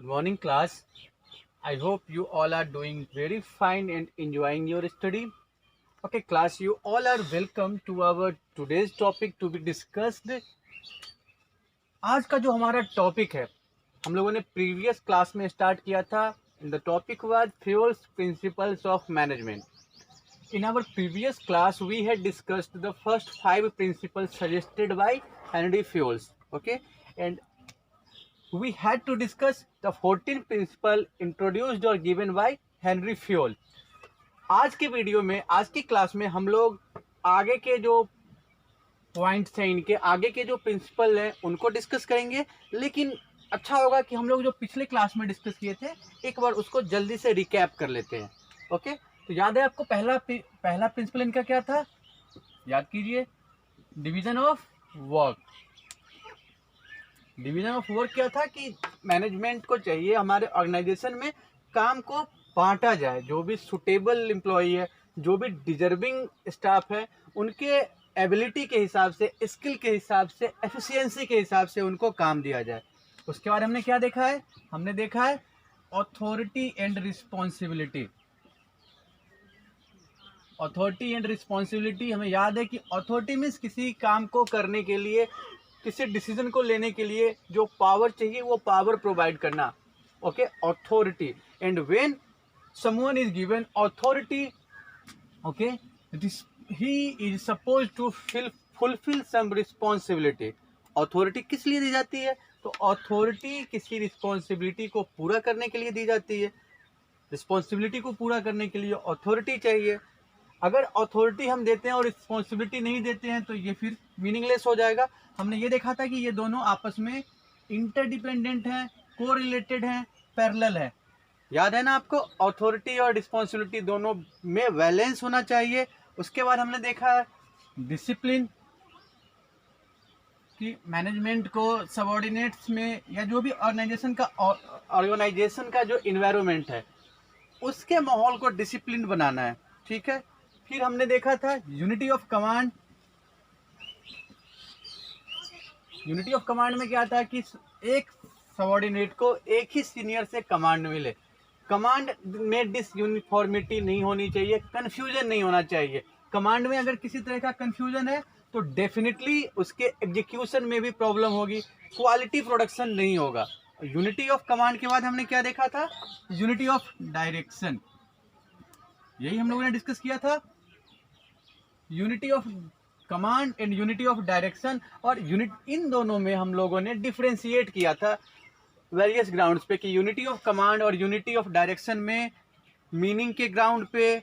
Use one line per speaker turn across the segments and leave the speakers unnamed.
Good morning, class. I hope you all are doing very fine and enjoying your study. Okay, class, you all are welcome to our today's topic to be discussed. आज का जो हमारा topic है हम लोगों ने previous class में start किया था. The topic was fuels principles of management. In our previous class, we had discussed the first 5 principles suggested by Henry Fayol. Okay, and we had to discuss the 14th principle introduced or given by Henry Fayol. आज की video में, आज की class में हम लोग आगे के जो पॉइंट्स हैं, इनके आगे के जो प्रिंसिपल हैं उनको डिस्कस करेंगे. लेकिन अच्छा होगा कि हम लोग जो पिछले क्लास में डिस्कस किए थे एक बार उसको जल्दी से रिकैप कर लेते हैं. ओके, तो याद है आपको पहला प्रिंसिपल इनका क्या था? याद कीजिए, division of work. Division of work क्या था कि मैनेजमेंट को चाहिए हमारे ऑर्गेनाइजेशन में काम को बांटा जाए. जो भी सुटेबल एम्प्लॉई है, जो भी डिजर्विंग स्टाफ है, उनके एबिलिटी के हिसाब से, स्किल के हिसाब से, एफिशिएंसी के हिसाब से उनको काम दिया जाए. उसके बाद हमने क्या देखा है? हमने देखा है authority and responsibility. Authority and responsibility हमें याद है कि अथॉरिटी मीन्स किसी काम को करने के लिए, किसी डिसीजन को लेने के लिए जो पावर चाहिए वो पावर प्रोवाइड करना. Okay, authority. And when someone is given authority, okay, he is suppose to fulfil some responsibility. Authority किस लिए दी जाती है? तो अथॉरिटी किसी रिस्पॉन्सिबिलिटी को पूरा करने के लिए दी जाती है. रिस्पॉन्सिबिलिटी को पूरा करने के लिए अथॉरिटी चाहिए. अगर अथॉरिटी हम देते हैं और रिस्पॉन्सिबिलिटी नहीं देते हैं तो ये फिर मीनिंगलेस हो जाएगा. हमने ये देखा था कि ये दोनों आपस में इंटरडिपेंडेंट हैं, कोरिलेटेड हैं, पैरेलल है. याद है ना आपको? अथॉरिटी और रिस्पॉन्सिबिलिटी दोनों में बैलेंस होना चाहिए. उसके बाद हमने देखा डिसिप्लिन, कि मैनेजमेंट को सबऑर्डिनेट्स में या जो भी ऑर्गेनाइजेशन का जो इन्वायरमेंट है उसके माहौल को डिसिप्लिन बनाना है. ठीक है. फिर हमने देखा था unity of command. Unity of command में क्या था कि एक सबऑर्डिनेट को एक ही सीनियर से कमांड मिले. कमांड में डिसयूनिफॉर्मिटी नहीं होनी चाहिए, कंफ्यूजन नहीं होना चाहिए. कमांड में अगर किसी तरह का कंफ्यूजन है तो डेफिनेटली उसके एग्जीक्यूशन में भी प्रॉब्लम होगी, क्वालिटी प्रोडक्शन नहीं होगा. यूनिटी ऑफ कमांड के बाद हमने क्या देखा था? Unity of direction. यही हम लोगों ने डिस्कस किया था, unity of command and unity of direction. और इन दोनों में हम लोगों ने डिफ्रेंशिएट किया था वेरियस ग्राउंड्स पे कि यूनिटी ऑफ कमांड और यूनिटी ऑफ डायरेक्शन में मीनिंग के ग्राउंड पे,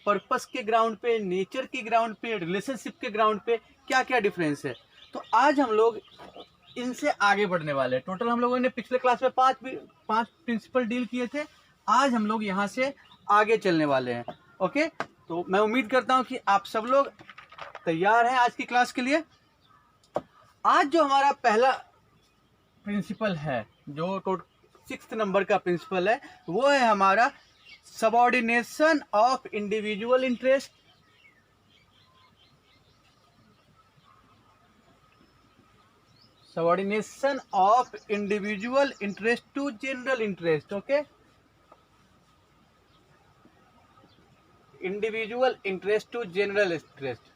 पर्पस के ग्राउंड पे, नेचर के ग्राउंड पे, रिलेशनशिप के ग्राउंड पे क्या क्या डिफरेंस है. तो आज हम लोग इनसे आगे बढ़ने वाले हैं. टोटल हम लोगों ने पिछले क्लास में पांच प्रिंसिपल डील किए थे. आज हम लोग यहाँ से आगे चलने वाले हैं. ओके, तो मैं उम्मीद करता हूँ कि आप सब लोग तैयार हैं आज की क्लास के लिए. आज जो हमारा पहला प्रिंसिपल है, जो 6th नंबर का प्रिंसिपल है, वो है हमारा subordination of individual interest. Subordination of individual interest to general interest. Okay, individual interest to general interest.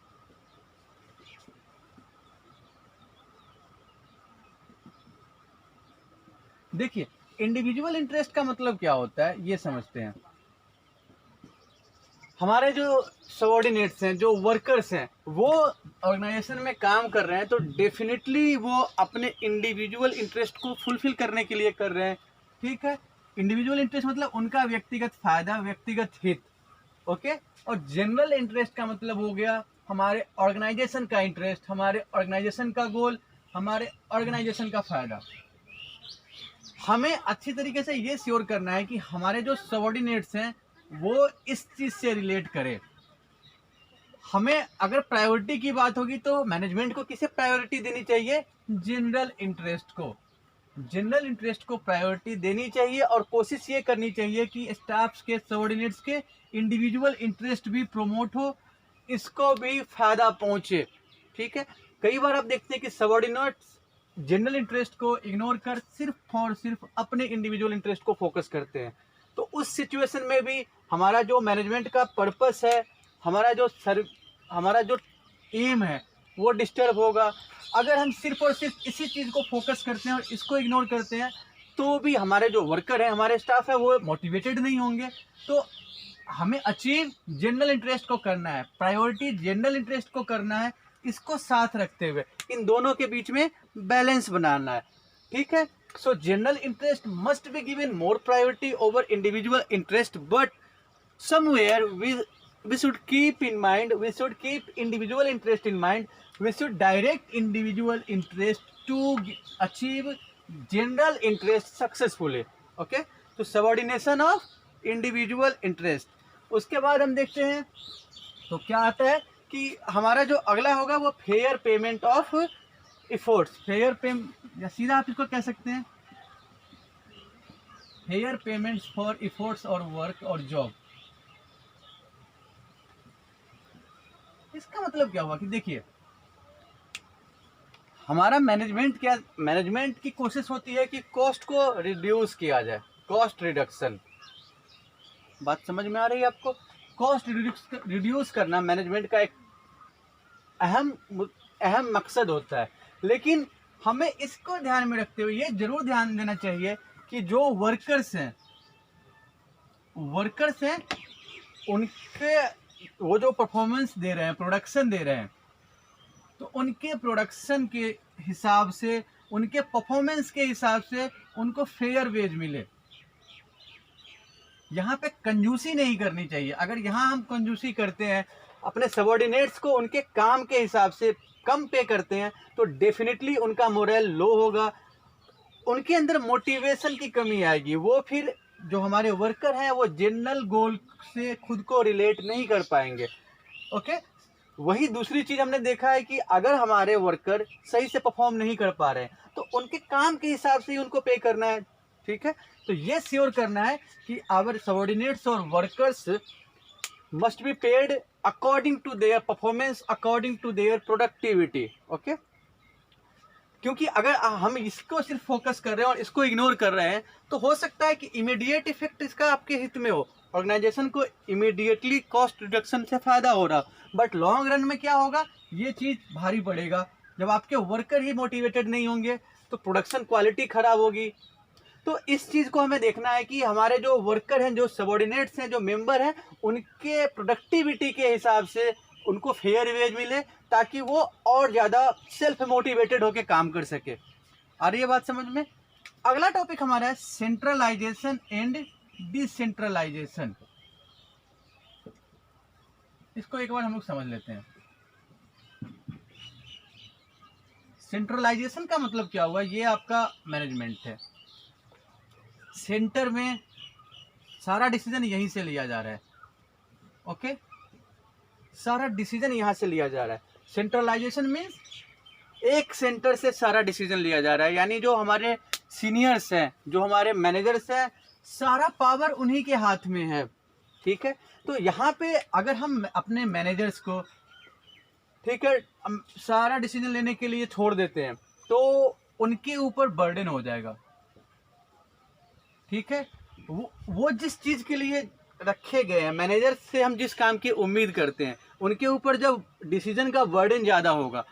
देखिए, इंडिविजुअल इंटरेस्ट का मतलब क्या होता है ये समझते हैं. हमारे जो सबऑर्डिनेट्स हैं, जो वर्कर्स हैं, वो ऑर्गेनाइजेशन में काम कर रहे हैं तो डेफिनेटली वो अपने इंडिविजुअल इंटरेस्ट को फुलफिल करने के लिए कर रहे हैं. ठीक है. इंडिविजुअल इंटरेस्ट मतलब उनका व्यक्तिगत फायदा, व्यक्तिगत हित. ओके. और जनरल इंटरेस्ट का मतलब हो गया हमारे ऑर्गेनाइजेशन का इंटरेस्ट, हमारे ऑर्गेनाइजेशन का गोल, हमारे ऑर्गेनाइजेशन का फायदा. हमें अच्छी तरीके से ये श्योर करना है कि हमारे जो सबऑर्डिनेट्स हैं वो इस चीज से रिलेट करें. हमें अगर प्रायोरिटी की बात होगी तो मैनेजमेंट को किसे प्रायोरिटी देनी चाहिए? जनरल इंटरेस्ट को. जनरल इंटरेस्ट को प्रायोरिटी देनी चाहिए और कोशिश ये करनी चाहिए कि स्टाफ्स के, सबऑर्डिनेट्स के इंडिविजुअल इंटरेस्ट भी प्रमोट हो, इसको भी फायदा पहुंचे. ठीक है. कई बार आप देखते हैं कि सबऑर्डिनेट्स जनरल इंटरेस्ट को इग्नोर कर सिर्फ और सिर्फ अपने इंडिविजुअल इंटरेस्ट को फोकस करते हैं, तो उस सिचुएशन में भी हमारा जो मैनेजमेंट का पर्पस है, हमारा जो एम है वो डिस्टर्ब होगा। अगर हम सिर्फ और सिर्फ इसी चीज़ को फोकस करते हैं और इसको इग्नोर करते हैं, तो भी हमारे जो वर्कर हैं, हमारे स्टाफ है, वो मोटिवेटेड नहीं होंगे। तो हमें अचीव जनरल इंटरेस्ट को करना है, प्रायोरिटी जनरल इंटरेस्ट को करना है, इसको साथ रखते हुए इन दोनों के बीच में बैलेंस बनाना है। ठीक है, सो general interest must be given more priority over individual interest, but somewhere we should keep in mind, we should keep individual interest in mind, we should direct individual interest to achieve general interest successfully. Okay, तो subordination of individual interest। उसके बाद हम देखते हैं तो क्या आता है कि हमारा जो अगला होगा वो fair payment of efforts. Fair payment, या सीधा आप इसको कह सकते हैं फेयर पेमेंट्स फॉर एफर्ट्स और वर्क और जॉब। इसका मतलब क्या हुआ कि देखिए, हमारा मैनेजमेंट की कोशिश होती है कि कॉस्ट को रिड्यूस किया जाए, कॉस्ट रिडक्शन। बात समझ में आ रही है आपको? कॉस्ट रिड्यूस करना मैनेजमेंट का एक अहम मकसद होता है। लेकिन हमें इसको ध्यान में रखते हुए ये जरूर ध्यान देना चाहिए कि जो वर्कर्स हैं उनके वो जो परफॉर्मेंस दे रहे हैं, प्रोडक्शन दे रहे हैं, तो उनके प्रोडक्शन के हिसाब से, उनके परफॉर्मेंस के हिसाब से उनको फेयर वेज मिले। यहाँ पे कंजूसी नहीं करनी चाहिए। अगर यहाँ हम कंजूसी करते हैं, अपने सबॉर्डिनेट्स को उनके काम के हिसाब से कम पे करते हैं, तो डेफिनेटली उनका मोरल लो होगा, उनके अंदर मोटिवेशन की कमी आएगी। वो फिर जो हमारे वर्कर हैं वो जनरल गोल से खुद को रिलेट नहीं कर पाएंगे। ओके, वही दूसरी चीज़ हमने देखा है कि अगर हमारे वर्कर सही से परफॉर्म नहीं कर पा रहे हैं, तो उनके काम के हिसाब से ही उनको पे करना है। ठीक है, तो ये श्योर करना है कि आवर सबॉर्डिनेट्स और workers must be paid according to their performance, according to their productivity. Okay, क्योंकि अगर हम इसको सिर्फ फोकस कर रहे हैं और इसको इग्नोर कर रहे हैं, तो हो सकता है कि इमीडिएट इफेक्ट इसका आपके हित में हो, ऑर्गेनाइजेशन को इमीडिएटली कॉस्ट रिडक्शन से फायदा हो रहा, बट लॉन्ग रन में क्या होगा, ये चीज़ भारी पड़ेगा। जब आपके वर्कर ही मोटिवेटेड नहीं होंगे तो प्रोडक्शन क्वालिटी खराब होगी। तो इस चीज़ को हमें देखना है कि हमारे जो वर्कर हैं, जो सबॉर्डिनेट्स हैं, जो मेंबर हैं, उनके प्रोडक्टिविटी के हिसाब से उनको फेयर वेज मिले, ताकि वो और ज़्यादा सेल्फ मोटिवेटेड होकर काम कर सके। आ रही है बात समझ में? अगला टॉपिक हमारा है सेंट्रलाइजेशन एंड डिसेंट्रलाइजेशन। इसको एक बार हम लोग समझ लेते हैं। सेंट्रलाइजेशन का मतलब क्या हुआ? ये आपका मैनेजमेंट है, सेंटर में सारा डिसीजन यहीं से लिया जा रहा है। ओके, सारा डिसीजन यहाँ से लिया जा रहा है। सेंट्रलाइजेशन मीन्स एक सेंटर से सारा डिसीजन लिया जा रहा है, यानी जो हमारे सीनियर्स हैं, जो हमारे मैनेजर्स हैं, सारा पावर उन्हीं के हाथ में है। ठीक है, तो यहाँ पे अगर हम अपने मैनेजर्स को, ठीक है, सारा डिसीजन लेने के लिए छोड़ देते हैं, तो उनके ऊपर बर्डन हो जाएगा। ठीक है, वो जिस चीज़ के लिए रखे गए हैं, मैनेजर से हम जिस काम की उम्मीद करते हैं, उनके ऊपर जब डिसीजन का बर्डन ज़्यादा होगा,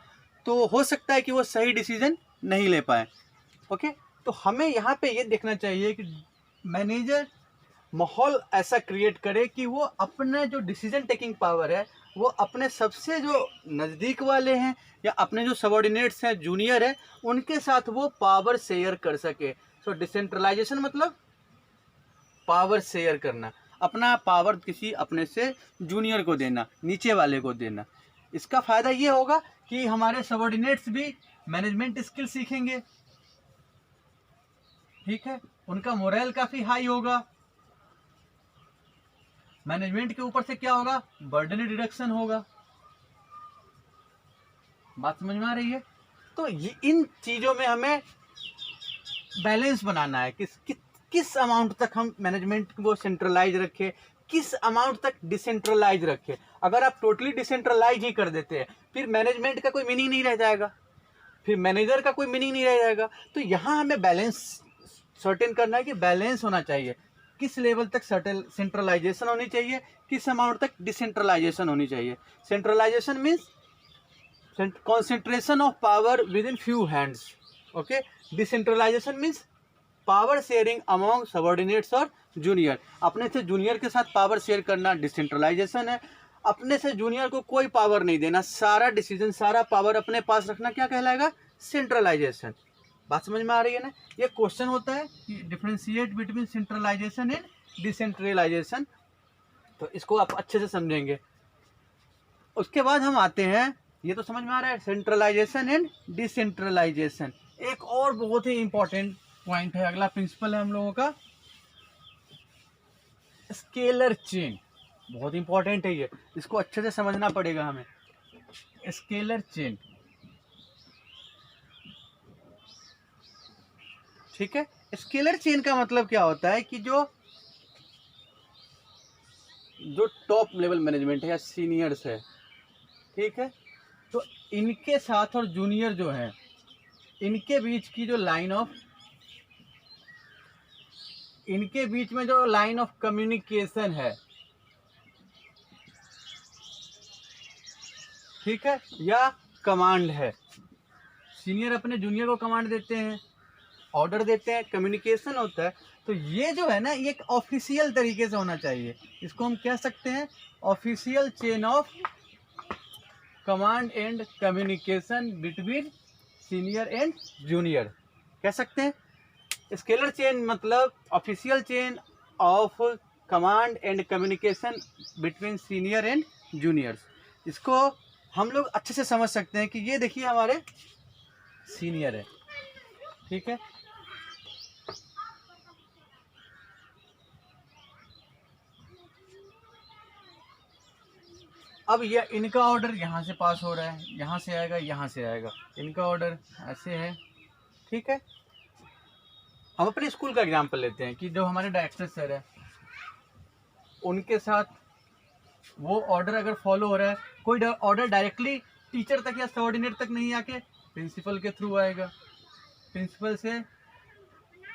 तो हो सकता है कि वो सही डिसीजन नहीं ले पाए। ओके, तो हमें यहाँ पे ये देखना चाहिए कि मैनेजर माहौल ऐसा क्रिएट करे कि वो अपना जो डिसीजन टेकिंग पावर है, वो अपने सबसे जो नज़दीक वाले हैं या अपने जो सबॉर्डिनेट्स हैं, जूनियर है, उनके साथ वो पावर शेयर कर सके। सो डिसेंट्रलाइजेशन मतलब पावर शेयर करना, अपना पावर किसी अपने से जूनियर को देना, नीचे वाले को देना। इसका फ़ायदा ये होगा कि हमारे सबॉर्डिनेट्स भी मैनेजमेंट स्किल सीखेंगे। ठीक है, उनका मोरल काफ़ी हाई होगा। मैनेजमेंट के ऊपर से क्या होगा, बर्डन रिडक्शन होगा। बात समझ में आ रही है? तो ये इन चीज़ों में हमें बैलेंस बनाना है, किस अमाउंट तक हम मैनेजमेंट को सेंट्रलाइज रखें, किस अमाउंट तक डिसेंट्रलाइज रखें। अगर आप टोटली डिसेंट्रलाइज ही कर देते हैं, फिर मैनेजमेंट का कोई मीनिंग नहीं रह जाएगा। फिर मैनेजर का कोई मीनिंग नहीं रह जाएगा। तो यहाँ हमें बैलेंस सर्टेन करना है कि बैलेंस होना चाहिए, किस लेवल तक सेंट्रलाइजेशन होनी चाहिए, किस अमाउंट तक डिसेंट्रलाइजेशन होनी चाहिए। Centralization means concentration of power within few hands, okay. Decentralization means power sharing among subordinates और जूनियर। अपने से जूनियर के साथ पावर शेयर करना डिसेंट्रलाइजेशन है। अपने से जूनियर को कोई पावर नहीं देना, सारा डिसीजन सारा पावर अपने पास रखना क्या कहलाएगा, सेंट्रलाइजेशन। बात समझ में आ रही है ना। ये क्वेश्चन होता है कि differentiate between centralisation and decentralization, तो इसको आप अच्छे से समझेंगे। उसके बाद हम आते हैं, ये तो समझ में आ रहा है, सेंट्रलाइजेशन एंड डिसेंट्रलाइजेशन। एक और बहुत ही इंपॉर्टेंट पॉइंट है, अगला प्रिंसिपल है हम लोगों का स्केलर चेन। बहुत इंपॉर्टेंट है ये, इसको अच्छे से समझना पड़ेगा हमें। स्केलर चेन, ठीक है। स्केलर चेन का मतलब क्या होता है कि जो टॉप लेवल मैनेजमेंट है या सीनियर्स है, ठीक है, तो इनके साथ और जूनियर जो है, इनके बीच की जो लाइन ऑफ, इनके बीच में जो लाइन ऑफ कम्युनिकेशन है, ठीक है, या कमांड है। सीनियर अपने जूनियर को कमांड देते हैं, ऑर्डर देते हैं, कम्युनिकेशन होता है। तो ये जो है ना, ये एक ऑफिशियल तरीके से होना चाहिए। इसको हम कह सकते हैं official chain of command and communication between senior and junior, कह सकते हैं। स्केलर चेन मतलब official chain of command and communication between senior and juniors. इसको हम लोग अच्छे से समझ सकते हैं कि ये देखिए हमारे सीनियर है, ठीक है। अब ये इनका ऑर्डर यहाँ से पास हो रहा है, यहाँ से आएगा, यहाँ से आएगा, इनका ऑर्डर ऐसे है, ठीक है। हम अपने स्कूल का एग्जाम्पल लेते हैं कि जो हमारे डायरेक्टर सर है, उनके साथ वो ऑर्डर अगर फॉलो हो रहा है, कोई ऑर्डर डायरेक्टली टीचर तक या सबऑर्डिनेट तक नहीं आके प्रिंसिपल के थ्रू आएगा, प्रिंसिपल से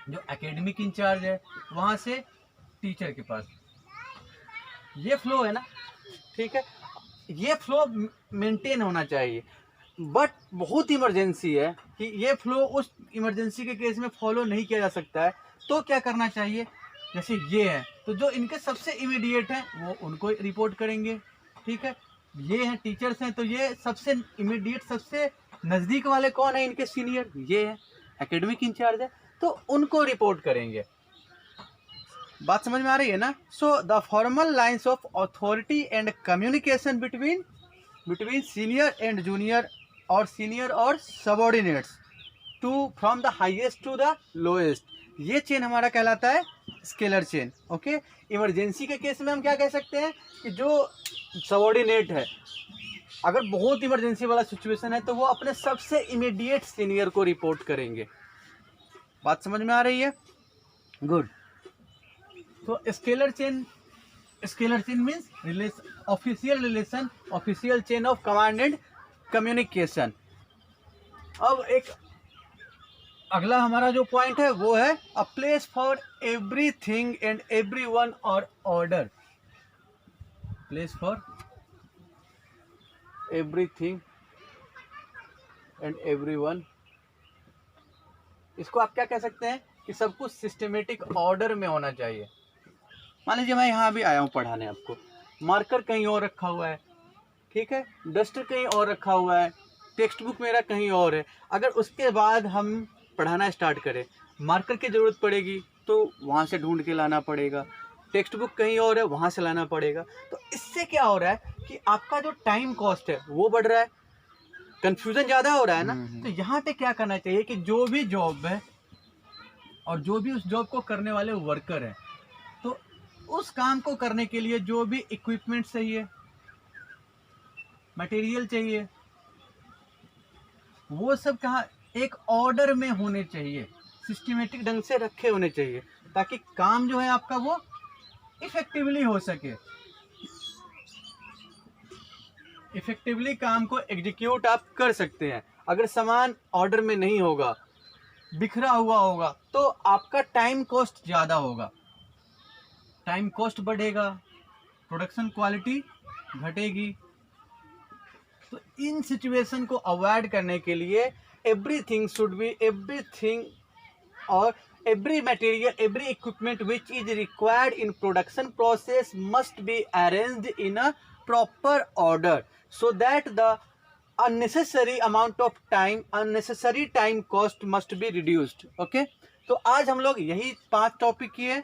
जो एकेडमिक इंचार्ज है वहाँ से टीचर के पास, ये फ्लो है ना, ठीक है। ये फ्लो मेंटेन होना चाहिए, बट बहुत इमरजेंसी है कि ये फ्लो उस इमरजेंसी के केस में फॉलो नहीं किया जा सकता है। तो क्या करना चाहिए, जैसे ये है तो जो इनके सबसे इमीडिएट हैं वो उनको रिपोर्ट करेंगे, ठीक है। ये हैं टीचर्स हैं, तो ये सबसे इमीडिएट सबसे नज़दीक वाले कौन है, इनके सीनियर, ये है एकेडमिक इंचार्ज है, तो उनको रिपोर्ट करेंगे। बात समझ में आ रही है ना। So the formal lines of authority and communication between senior and junior और सीनियर और subordinates to from the highest to the lowest, ये चेन हमारा कहलाता है स्केलर चेन, ओके। इमरजेंसी के केस में हम क्या कह सकते हैं कि जो सबऑर्डिनेट है, अगर बहुत इमरजेंसी वाला सिचुएशन है तो वो अपने सबसे इमीडिएट सीनियर को रिपोर्ट करेंगे। बात समझ में आ रही है, गुड। तो scalar chain means official relation, official chain of command and communication. अब एक अगला हमारा जो पॉइंट है वो है a place for everything and everyone और order. Place for everything and everyone, इसको आप क्या कह सकते हैं कि सब कुछ सिस्टमेटिक ऑर्डर में होना चाहिए। मान लीजिए मैं यहाँ भी आया हूँ पढ़ाने आपको, मार्कर कहीं और रखा हुआ है, ठीक है, डस्टर कहीं और रखा हुआ है, टेक्स्ट बुक मेरा कहीं और है। अगर उसके बाद हम पढ़ाना स्टार्ट करें, मार्कर की ज़रूरत पड़ेगी तो वहाँ से ढूंढ के लाना पड़ेगा, टेक्स्ट बुक कहीं और है वहाँ से लाना पड़ेगा। तो इससे क्या हो रहा है कि आपका जो टाइम कॉस्ट है वो बढ़ रहा है, कन्फ्यूज़न ज़्यादा हो रहा है ना। तो यहाँ पे क्या करना चाहिए कि जो भी जॉब है और जो भी उस जॉब को करने वाले वर्कर हैं, तो उस काम को करने के लिए जो भी इक्विपमेंट चाहिए, मटेरियल चाहिए, वो सब कहाँ एक ऑर्डर में होने चाहिए, सिस्टमेटिक ढंग से रखे होने चाहिए, ताकि काम जो है आपका वो इफेक्टिवली हो सके, इफेक्टिवली काम को एग्जीक्यूट आप कर सकते हैं। अगर सामान ऑर्डर में नहीं होगा, बिखरा हुआ होगा, तो आपका टाइम कॉस्ट ज़्यादा होगा, टाइम कॉस्ट बढ़ेगा, प्रोडक्शन क्वालिटी घटेगी। तो इन सिचुएशन को अवॉइड करने के लिए एवरीथिंग और every material, every equipment which is required in production process must be arranged in a proper order so that the unnecessary time cost must be reduced. Okay, तो आज हम लोग यही 5 टॉपिक किए,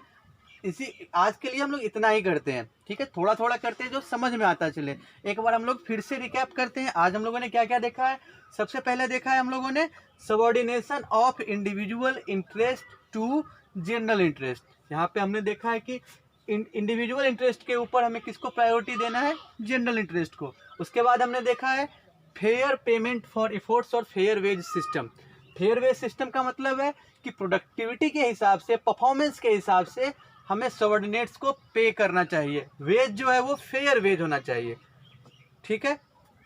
इसी आज के लिए हम लोग इतना ही करते हैं, ठीक है। थोड़ा थोड़ा करते हैं जो समझ में आता चले। एक बार हम लोग फिर से रिकैप करते हैं। आज हम लोगों ने क्या क्या देखा है। सबसे पहले देखा है हम लोगों ने subordination of individual interest to general interest. यहाँ पे हमने देखा है कि इंडिविजुअल इंटरेस्ट के ऊपर हमें किसको प्रायोरिटी देना है, जनरल इंटरेस्ट को। उसके बाद हमने देखा है फेयर पेमेंट फॉर एफर्ट्स और fair wage system. Fair wage system का मतलब है कि प्रोडक्टिविटी के हिसाब से, परफॉर्मेंस के हिसाब से हमें सबऑर्डिनेट्स को पे करना चाहिए। वेज जो है वो फेयर वेज होना चाहिए, ठीक है।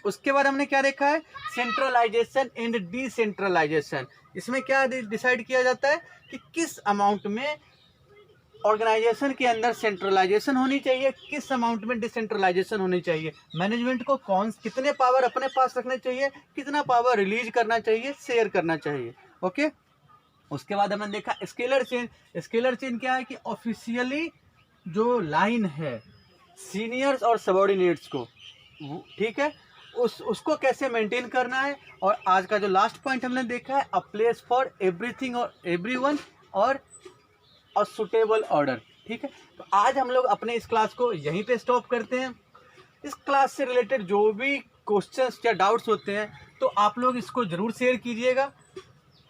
उसके बाद हमने क्या देखा है, सेंट्रलाइजेशन एंड डिसेंट्रलाइजेशन। इसमें क्या डिसाइड किया जाता है कि किस अमाउंट में ऑर्गेनाइजेशन के अंदर सेंट्रलाइजेशन होनी चाहिए, किस अमाउंट में डिसेंट्रलाइजेशन होनी चाहिए। मैनेजमेंट को कितने पावर अपने पास रखने चाहिए, कितना पावर रिलीज करना चाहिए, शेयर करना चाहिए। ओके, उसके बाद हमने देखा स्केलर चेन। स्केलर चेन क्या है कि ऑफिशियली जो लाइन है सीनियर्स और सबऑर्डिनेट्स को, ठीक है, उसको कैसे मेंटेन करना है। और आज का जो लास्ट पॉइंट हमने देखा है, अ प्लेस फॉर एवरीथिंग और एवरीवन और अ सुटेबल ऑर्डर, ठीक है। तो आज हम लोग अपने इस क्लास को यहीं पे स्टॉप करते हैं। इस क्लास से रिलेटेड जो भी क्वेश्चंस या डाउट्स होते हैं तो आप लोग इसको ज़रूर शेयर कीजिएगा।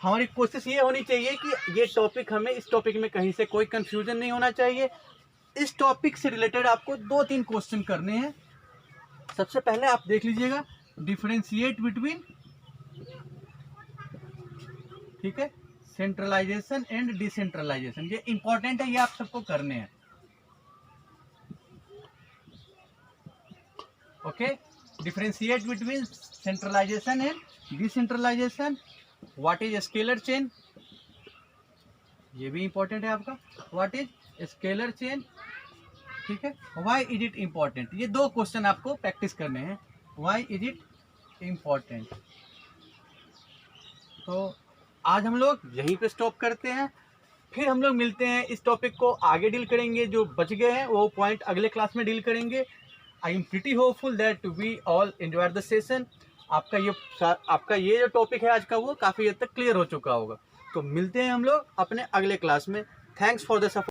हमारी कोशिश ये होनी चाहिए कि ये टॉपिक, हमें इस टॉपिक में कहीं से कोई कंफ्यूजन नहीं होना चाहिए। इस टॉपिक से रिलेटेड आपको 2-3 क्वेश्चन करने हैं। सबसे पहले आप देख लीजिएगा, डिफरेंशिएट बिटवीन, ठीक है, सेंट्रलाइजेशन एंड डिसेंट्रलाइजेशन। ये इंपॉर्टेंट है, ये आप सबको करने हैं। Okay, differentiate between centralisation and decentralisation. What is scalar chain, ये भी इंपॉर्टेंट है आपका। व्हाट इज स्केलर चेन, ठीक है। व्हाई इज इट इम्पॉर्टेंट, ये 2 क्वेश्चन आपको प्रैक्टिस करने हैं। Why is it important. तो आज हम लोग यहीं पे स्टॉप करते हैं, फिर हम लोग मिलते हैं, इस टॉपिक को आगे डील करेंगे। जो बच गए हैं वो पॉइंट अगले क्लास में डील करेंगे। I am pretty hopeful that we all enjoy the session. आपका ये जो टॉपिक है आज का वो काफ़ी हद तक क्लियर हो चुका होगा। तो मिलते हैं हम लोग अपने अगले क्लास में। Thanks for the support.